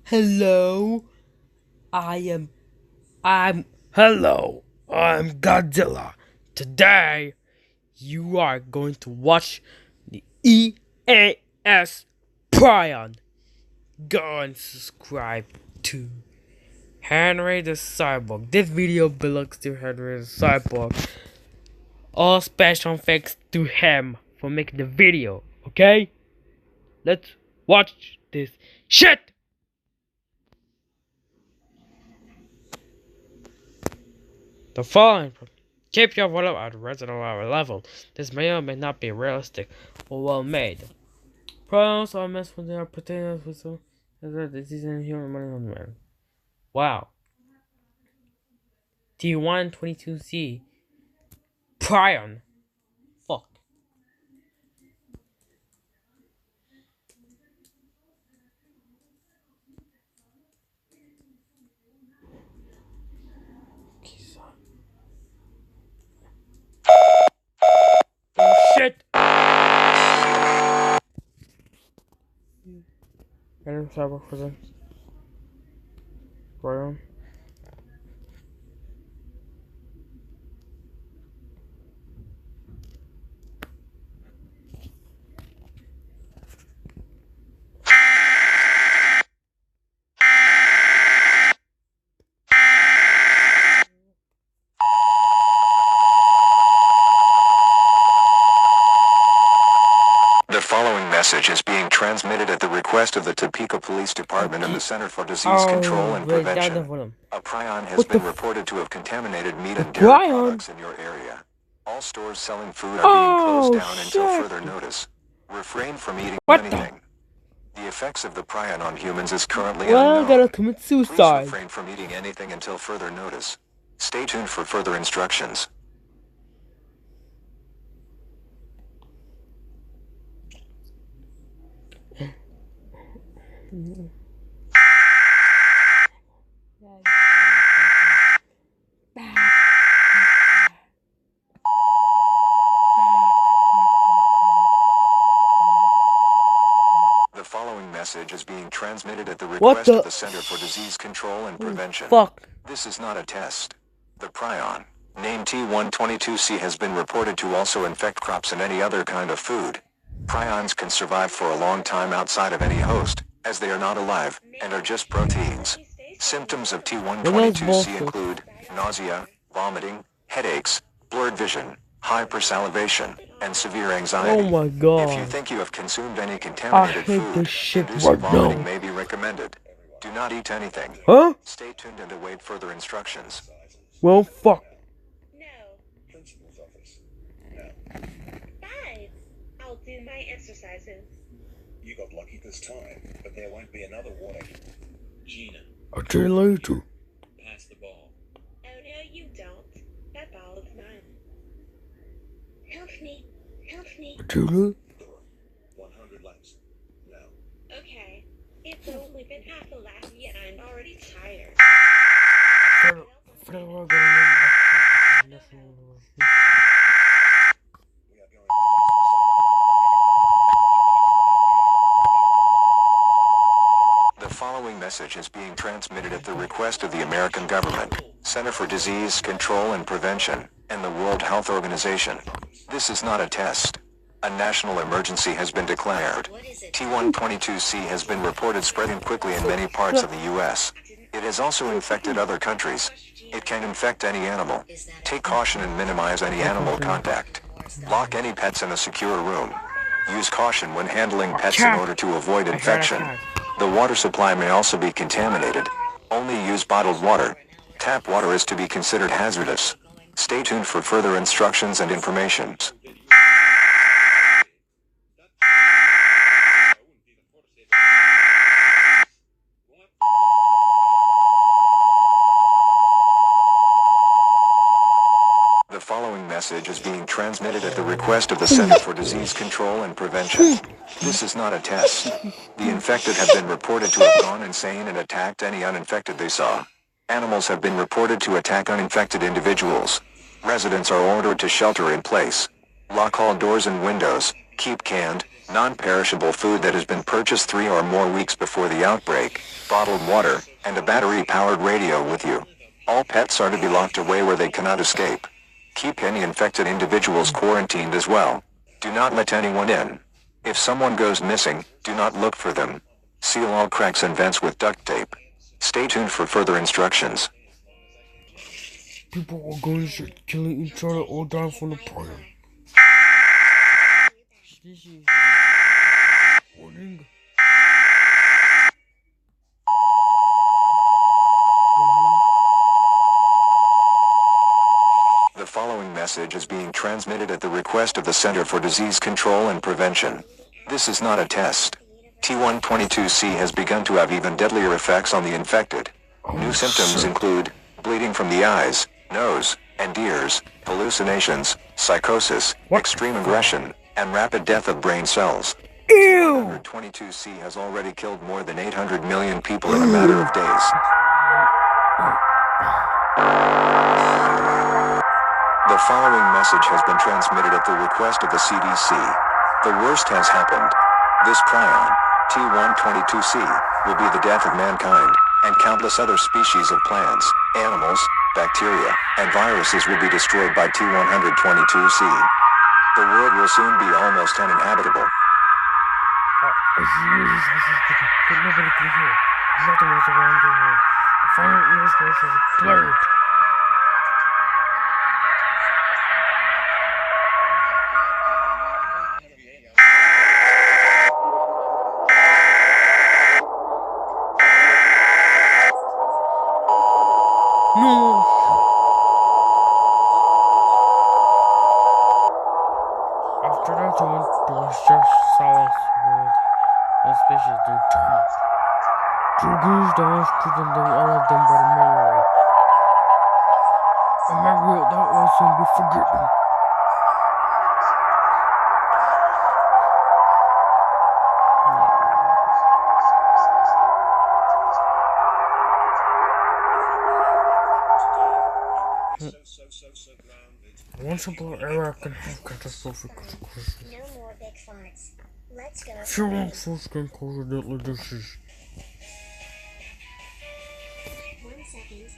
Hello, I am, I'm Godzilla. Today, you are going to watch the EAS Prion. Go and subscribe to Henry the Cyborg. This video belongs to Henry the Cyborg. All special thanks to him for making the video, okay? Let's watch this shit! The following keep your volume at a reasonable level. This may or may not be realistic or well made. Pronouns are meant for their potatoes with some disease and human money on the man. Wow. T122C. Prion. Fuck. Oh shit! Random cyber presents Prion. The following message is being transmitted at the request of the Topeka Police Department and the Center for Disease Control and Prevention. A prion has been reported to have contaminated meat and dairy products in your area. All stores selling food are being closed down until further notice. Refrain from eating anything. The effects of the prion on humans is currently unknown. I'm gonna commit suicide. Please refrain from eating anything until further notice. Stay tuned for further instructions. The following message is being transmitted at the request of the Center for Disease Control and Prevention. Fuck. This is not a test. The prion, named T122C, has been reported to also infect crops and any other kind of food. Prions can survive for a long time outside of any host, as they are not alive, and are just proteins. Symptoms of T122C include nausea, vomiting, headaches, blurred vision, hypersalivation, and severe anxiety. Oh my god. If you think you have consumed any contaminated food, inducing vomiting may be recommended. Do not eat anything. Huh? Stay tuned and await further instructions. Well, fuck. No. Principal's office. No. 5. I'll do my exercises. You got lucky this time, but there won't be another warning. Gina, I'll tell you later. pass the ball. Oh no, you don't. That ball is mine. Help me. Help me. I'll tell you 100 laps. Now. Okay. It's only been half a lap yet I'm already tired. We are going to do The following message is being transmitted at the request of the American government, Center for Disease Control and Prevention, and the World Health Organization. This is not a test. A national emergency has been declared. T122C has been reported spreading quickly in many parts of the U.S. It has also infected other countries. It can infect any animal. Take caution and minimize any animal contact. Lock any pets in a secure room. Use caution when handling pets in order to avoid infection. The water supply may also be contaminated. Only use bottled water. Tap water is to be considered hazardous. Stay tuned for further instructions and information. The following message is being transmitted at the request of the Center for Disease Control and Prevention. This is not a test. The infected have been reported to have gone insane and attacked any uninfected they saw. Animals have been reported to attack uninfected individuals. Residents are ordered to shelter in place. Lock all doors and windows. Keep canned, non-perishable food that has been purchased 3 or more weeks before the outbreak, bottled water, and a battery-powered radio with you. All pets are to be locked away where they cannot escape. Keep any infected individuals quarantined as well. Do not let anyone in. If someone goes missing, do not look for them. Seal all cracks and vents with duct tape. Stay tuned for further instructions. People are going to killing each other all down from the prayer. This is warning. The following message is being transmitted at the request of the Center for Disease Control and Prevention. This is not a test. T122C has begun to have even deadlier effects on the infected. New symptoms include bleeding from the eyes, nose, and ears, hallucinations, psychosis, extreme aggression, and rapid death of brain cells. Ew! 22C has already killed more than 800 million people in a matter of days. The following message has been transmitted at the request of the CDC. The worst has happened. This prion, T122C, will be the death of mankind, and countless other species of plants, animals, bacteria, and viruses will be destroyed by T122C. The world will soon be almost uninhabitable. Nobody can hear. Nothing was around the world. The final ears was blurred. No. After that one, there was just silence with the species do turn. Dragons, the ones keeping them, all of them by memory. A memory that will soon be forgotten. Once upon era can have catastrophic consequences. No more big farts. Let's go. If you're wrong, folks can cause a deadly disease. 1 second.